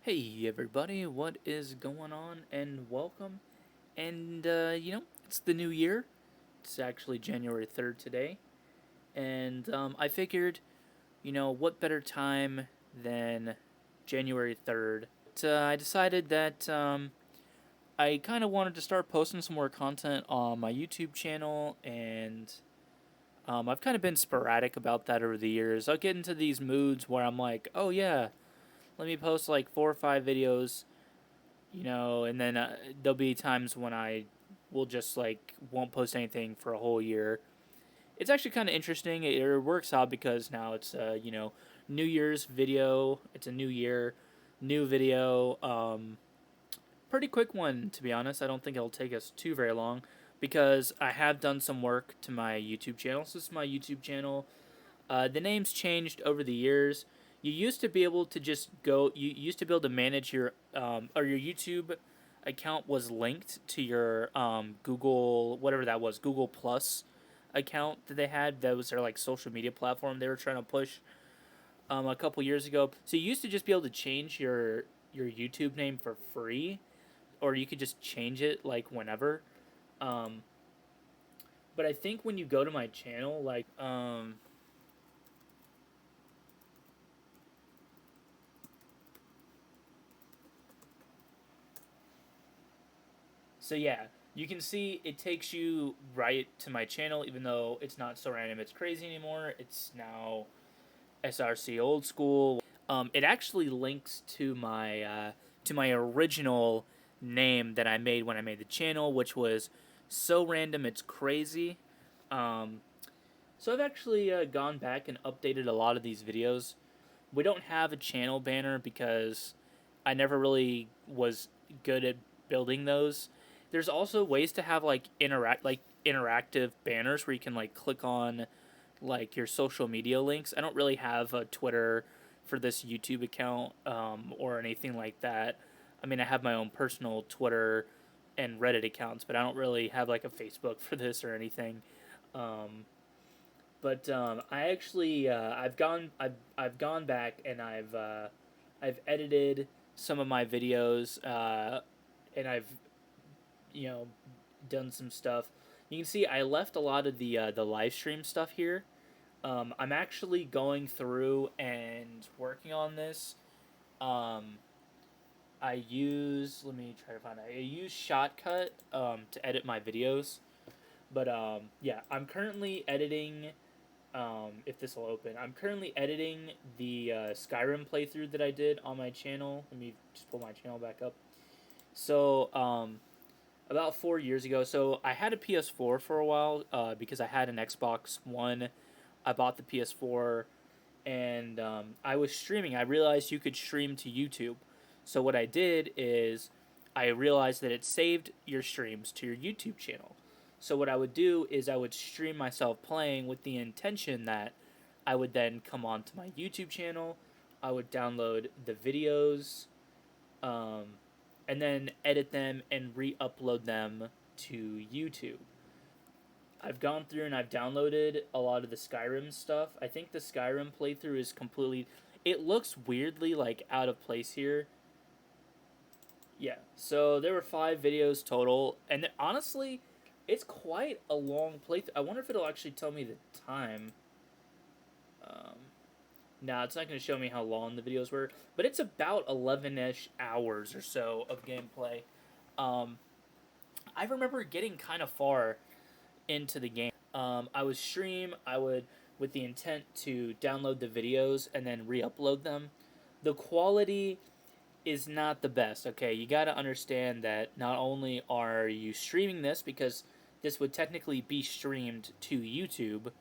Hey everybody, what is going on? And welcome. And it's the new year. It's actually January 3rd today. And I figured, what better time than January 3rd? I decided that I kind of wanted to start posting some more content on my YouTube channel, and I've kind of been sporadic about that over the years. I'll get into these moods where I'm like, oh yeah, let me post like 4 or 5 videos, and then there'll be times when I will just like won't post anything for a whole year. It's actually kind of interesting. It works out because now it's New Year's video. It's a new year, new video. Pretty quick one, to be honest. I don't think it'll take us too very long because I have done some work to my YouTube channel. So this is my YouTube channel. The name's changed over the years. You used to be able to just go. You used to be able to manage your or your YouTube account was linked to your Google, whatever that was, Google Plus account that they had. That was their like social media platform they were trying to push a couple years ago. So you used to just be able to change your YouTube name for free, or you could just change it like whenever. Um, but I think when you go to my channel, so yeah, you can see it takes you right to my channel, even though it's not so random. It's crazy anymore. It's now SRC old school. It actually links to my original name that I made when I made the channel, which was so random it's crazy. Um, so I've actually gone back and updated a lot of these videos. We don't have a channel banner because I never really was good at building those. There's also ways to have like interactive banners where you can like click on like your social media links. I don't really have a Twitter for this YouTube account or anything like that. I mean, I have my own personal Twitter and Reddit accounts, but I don't really have like a Facebook for this or anything. Um, but I actually I've gone back and I've edited some of my videos and I've you know done some stuff. You can see I left a lot of the live stream stuff here. I'm actually going through and working on this. Um, let me try to find out. I use Shotcut to edit my videos, but yeah, I'm currently editing. If this will open, I'm currently editing the Skyrim playthrough that I did on my channel. Let me just pull my channel back up. So, about 4 years ago, so I had a PS4 for a while because I had an Xbox One. I bought the PS4 and I was streaming. I realized you could stream to YouTube. So, what I did is I realized that it saved your streams to your YouTube channel. So, what I would do is I would stream myself playing with the intention that I would then come onto my YouTube channel. I would download the videos um, and then edit them and re upload them to YouTube. I've gone through and I've downloaded a lot of the Skyrim stuff. I think the Skyrim playthrough is completely. It looks weirdly like out of place here. Yeah, so there were 5 videos total, and honestly, it's quite a long playthrough. I wonder if it'll actually tell me the time. Um, nah, it's not going to show me how long the videos were, but it's about 11-ish hours or so of gameplay. Um, I remember getting kind of far into the game. I would stream, I would, with the intent to download the videos and then re upload them. The quality is not the best, okay? You gotta understand that not only are you streaming this, because this would technically be streamed to YouTube.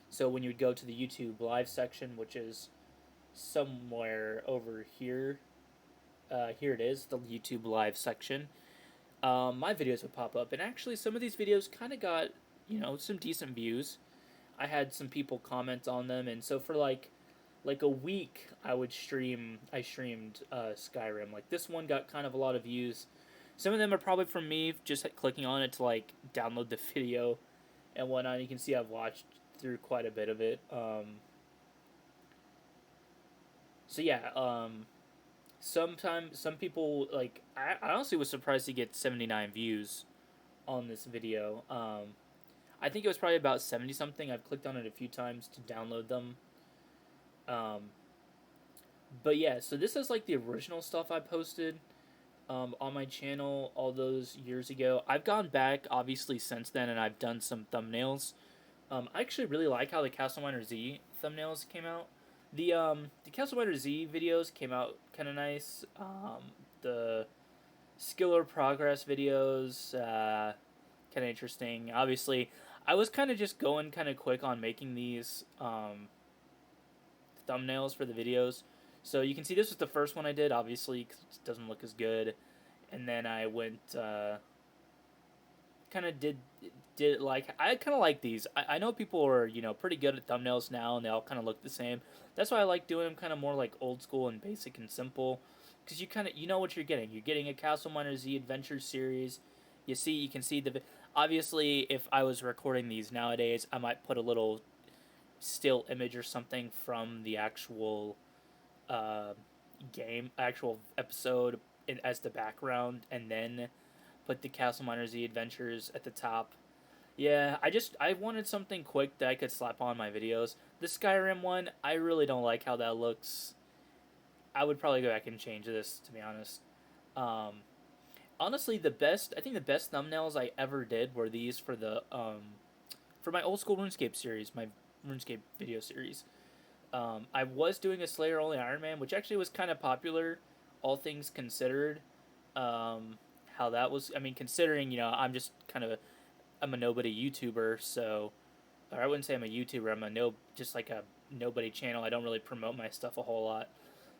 So when you would go to the YouTube live section, which is somewhere over here, here it is, the YouTube live section. My videos would pop up, and actually, some of these videos kind of got some decent views. I had some people comment on them, and so for like a week, I streamed Skyrim. Like this one got kind of a lot of views. Some of them are probably from me just clicking on it to like download the video and whatnot. You can see I've watched through quite a bit of it. So yeah, sometimes some people like I honestly was surprised to get 79 views on this video. I think it was probably about 70 something. I've clicked on it a few times to download them. Um, but yeah, so this is like the original stuff I posted on my channel all those years ago. I've gone back obviously since then, and I've done some thumbnails. I actually really like how the Castle Miner Z thumbnails came out. The Castle Miner Z videos came out kind of nice. The Skiller Progress videos, kind of interesting. Obviously, I was kind of just going kind of quick on making these thumbnails for the videos. So you can see this was the first one I did, obviously, because it doesn't look as good. And then I went, kind of did like, I kind of like these. I know people are, pretty good at thumbnails now, and they all kind of look the same. That's why I like doing them kind of more like old school and basic and simple. Because you know what you're getting. You're getting a Castle Miner Z Adventure series. You can see obviously, if I was recording these nowadays, I might put a little still image or something from the actual uh, actual episode as the background, and then put the Castle Miner Z Adventures at the top. Yeah, I wanted something quick that I could slap on my videos. The Skyrim one, I really don't like how that looks. I would probably go back and change this, to be honest. Um, Honestly, I think the best thumbnails I ever did were these for my old school RuneScape series, my RuneScape video series. I was doing a Slayer only Iron Man, which actually was kind of popular, all things considered. How that was, I mean, considering I'm a nobody YouTuber, so, or I wouldn't say I'm a YouTuber. I'm just like a nobody channel. I don't really promote my stuff a whole lot.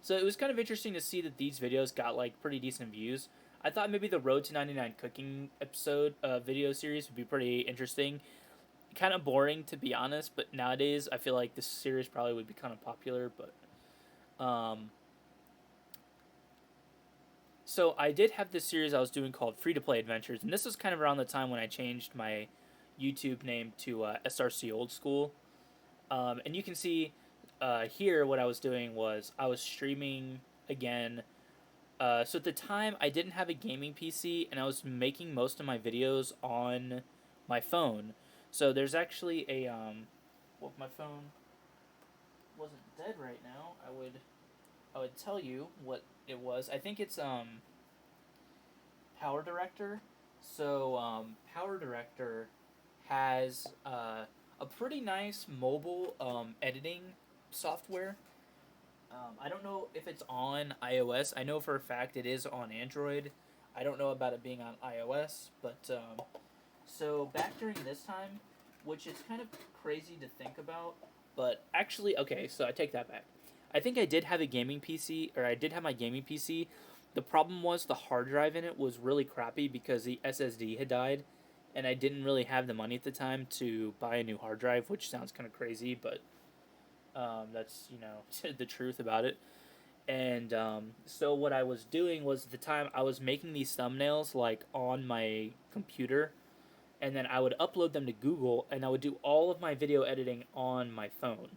So it was kind of interesting to see that these videos got like pretty decent views. I thought maybe the Road to 99 cooking episode video series would be pretty interesting. Kind of boring, to be honest, but nowadays I feel like this series probably would be kind of popular. But so I did have this series I was doing called Free to Play Adventures, and this was kind of around the time when I changed my YouTube name to SRC Old School. And you can see here what I was doing was I was streaming again. So at the time, I didn't have a gaming PC, and I was making most of my videos on my phone. So there's actually well, if my phone wasn't dead right now, I would tell you what it was. I think it's Power Director. So Power Director has a pretty nice mobile editing software. I don't know if it's on iOS. I know for a fact it is on Android. I don't know about it being on iOS, but so back during this time, which is kind of crazy to think about, but actually, okay, so I take that back. I think I did have a gaming PC, or I did have my gaming PC. The problem was the hard drive in it was really crappy because the SSD had died, and I didn't really have the money at the time to buy a new hard drive, which sounds kind of crazy, but that's the truth about it. And so what I was doing was at the time I was making these thumbnails like on my computer, and then I would upload them to Google, and I would do all of my video editing on my phone,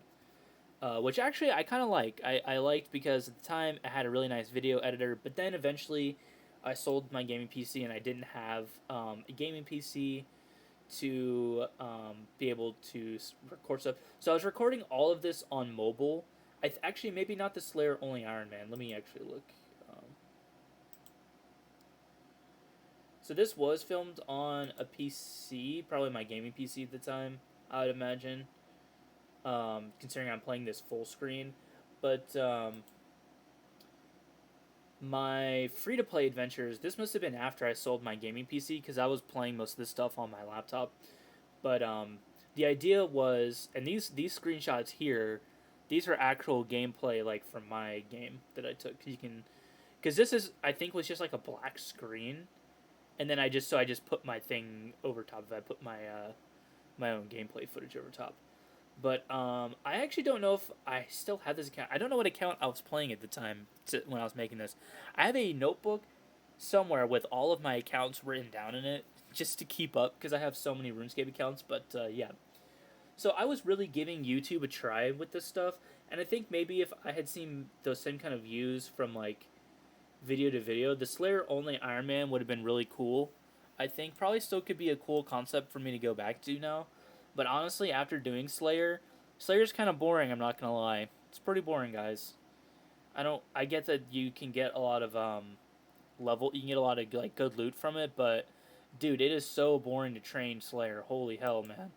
which actually I kind of like. I liked because at the time I had a really nice video editor, but then eventually I sold my gaming PC, and I didn't have a gaming PC to be able to record stuff. So I was recording all of this on mobile. Actually, maybe not the Slayer only Iron Man. Let me actually look. So this was filmed on a PC, probably my gaming PC at the time, I would imagine. Considering I'm playing this full screen. But my free-to-play adventures, this must have been after I sold my gaming PC, because I was playing most of this stuff on my laptop. But the idea was, and these screenshots here, these are actual gameplay like from my game that I took. Because this is, I think, was just like a black screen, and then I just put my thing over top of it. I put my my own gameplay footage over top. But I actually don't know if I still have this account. I don't know what account I was playing at the time when I was making this. I have a notebook somewhere with all of my accounts written down in it just to keep up because I have so many RuneScape accounts. But yeah. So I was really giving YouTube a try with this stuff. And I think maybe if I had seen those same kind of views from like video to video. The Slayer only Iron Man would have been really cool. I think probably still could be a cool concept for me to go back to now. But honestly, after doing Slayer, Slayer's kind of boring. I'm not gonna lie. It's pretty boring, guys. I get that you can get a lot of level. You can get a lot of like good loot from it, but dude, it is so boring to train Slayer. Holy hell, man!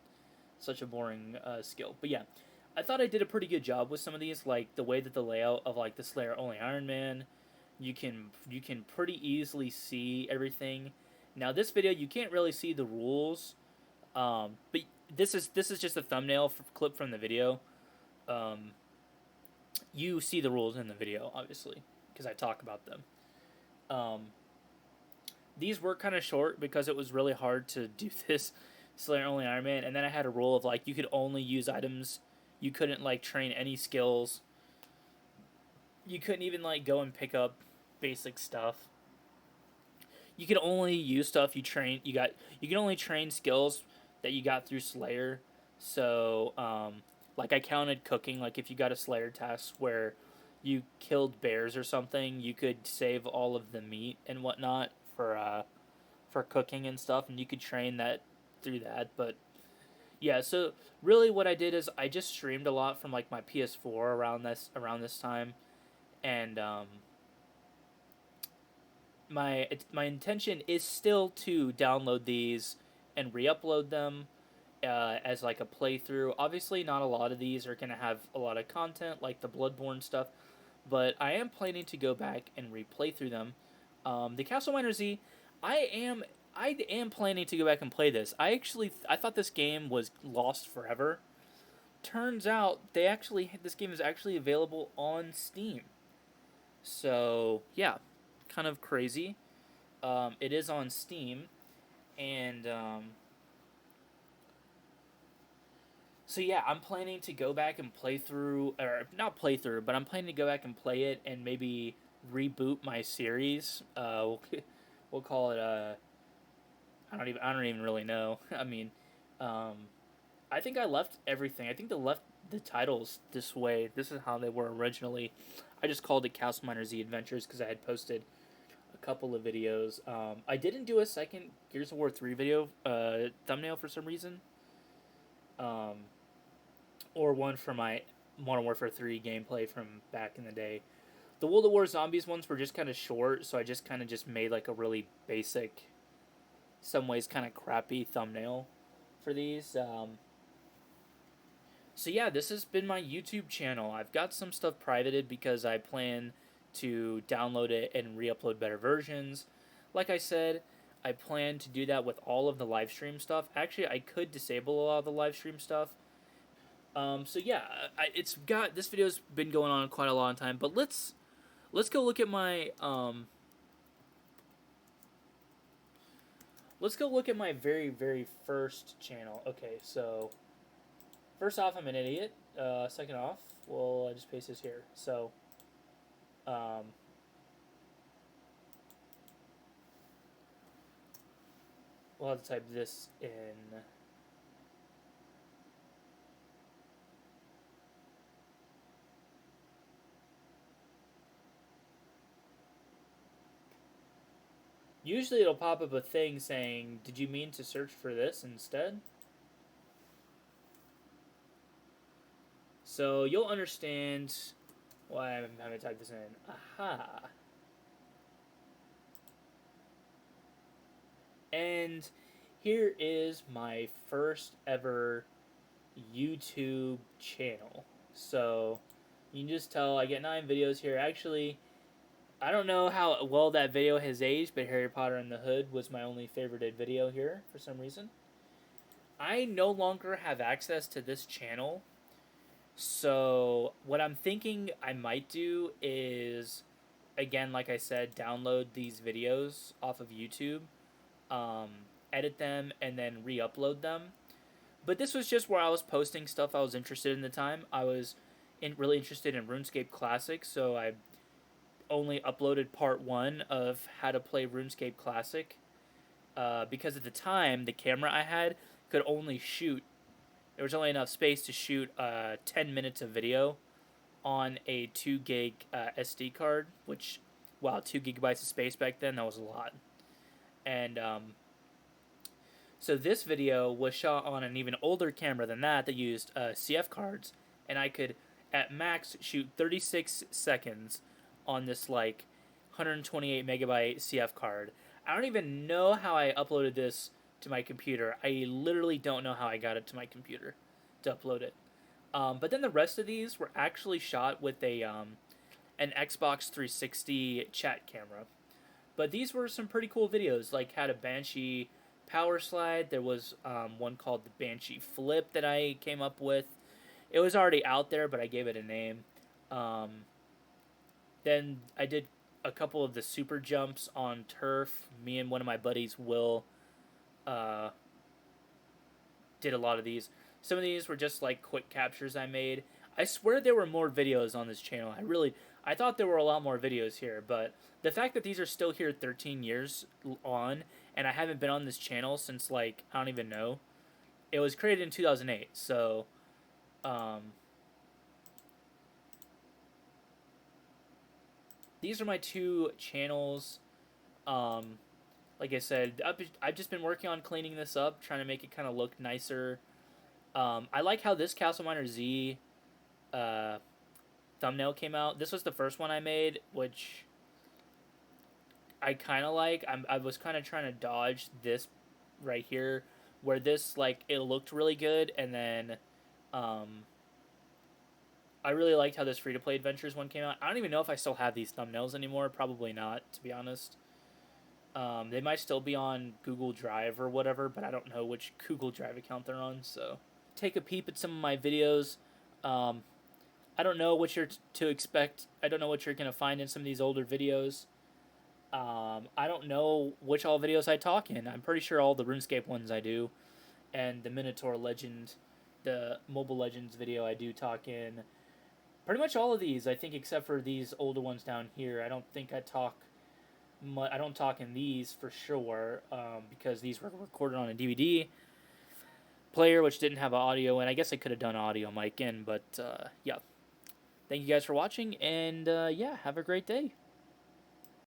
Such a boring skill. But yeah, I thought I did a pretty good job with some of these, like the way that the layout of like the Slayer only Iron Man. You can pretty easily see everything. Now this video you can't really see the rules, but this is just a thumbnail clip from the video. Um, you see the rules in the video, obviously, because I talk about them. Um, these were kind of short because it was really hard to do this Slayer only Iron Man, and then I had a rule of like you could only use items, you couldn't like train any skills, you couldn't even like go and pick up basic stuff. You could only use stuff you can only train skills that you got through Slayer. So like I counted cooking, like if you got a Slayer task where you killed bears or something, you could save all of the meat and whatnot for cooking and stuff, and you could train that through that. But yeah, so really what I did is I just streamed a lot from like my PS4 around this time, and my intention is still to download these and re-upload them as like a playthrough. Obviously, not a lot of these are gonna have a lot of content like the Bloodborne stuff, but I am planning to go back and replay through them. The Castle Miner Z, I am planning to go back and play this. I thought this game was lost forever. Turns out this game is actually available on Steam. So yeah, kind of crazy. It is on Steam, and so yeah, I'm planning to go back and play through, or not play through, but I'm planning to go back and play it and maybe reboot my series. We'll call it I don't even really know. I mean, um, I think I left everything. I think they left the titles this way. This is how they were originally. I just called it Castle Miner Z Adventures because I had posted a couple of videos. I didn't do a second Gears of War 3 video thumbnail for some reason. Or one for my Modern Warfare 3 gameplay from back in the day. The World of War Zombies ones were just kind of short, so I just kind of just made like a really basic, some ways kind of crappy thumbnail for these. So yeah, this has been my YouTube channel. I've got some stuff privated because I plan to download it and re-upload better versions. Like I said, I plan to do that with all of the live stream stuff. Actually, I could disable a lot of the live stream stuff. So yeah, this video's been going on quite a long time, but let's go look at my very, very first channel. Okay, so first off, I'm an idiot. Second off, well, I just paste this here. So, we'll have to type this in. Usually it'll pop up a thing saying, did you mean to search for this instead? So you'll understand why I'm having to type this in. Aha. And here is my first ever YouTube channel. So you can just tell I get 9 videos here. Actually, I don't know how well that video has aged, but Harry Potter and the Hood was my only favorited video here for some reason. I no longer have access to this channel, so what I'm thinking I might do is, again, like I said, download these videos off of YouTube, edit them, and then re-upload them. But this was just where I was posting stuff I was interested in at the time. I was really interested in RuneScape Classic, so I only uploaded part 1 of how to play RuneScape Classic, because at the time the camera I had could only shoot, there was only enough space to shoot 10 minutes of video on a 2 gig SD card, which wow, 2 gigabytes of space back then, that was a lot. And so this video was shot on an even older camera than that used CF cards, and I could at max shoot 36 seconds on this like 128 megabyte CF card. I don't even know how I uploaded this to my computer. I literally don't know how I got it to my computer to upload it. But then the rest of these were actually shot with an Xbox 360 chat camera. But these were some pretty cool videos. Like had a Banshee power slide. There was one called the Banshee Flip that I came up with. It was already out there, but I gave it a name. Then I did a couple of the super jumps on turf. Me and one of my buddies, Will, did a lot of these. Some of these were just like quick captures I made. I swear there were more videos on this channel. I thought there were a lot more videos here, but the fact that these are still here 13 years on, and I haven't been on this channel since, like, I don't even know. It was created in 2008, so, these are my two channels. Like I said, I've just been working on cleaning this up, trying to make it kind of look nicer. I like how this Castle Miner Z thumbnail came out. This was the first one I made, which I kind of like. I was kind of trying to dodge this right here, where this, like, it looked really good, and then I really liked how this free-to-play Adventures one came out. I don't even know if I still have these thumbnails anymore. Probably not, to be honest. They might still be on Google Drive or whatever, but I don't know which Google Drive account they're on, so take a peep at some of my videos. I don't know what you're to expect. I don't know what you're going to find in some of these older videos. I don't know which all videos I talk in. I'm pretty sure all the RuneScape ones I do, and the Minotaur Legend, the Mobile Legends video I do talk in. Pretty much all of these, I think, except for these older ones down here. I don't think I talk in these for sure, because these were recorded on a DVD player, which didn't have audio, and I guess I could have done audio mic in, but yeah. Thank you guys for watching, and yeah, have a great day.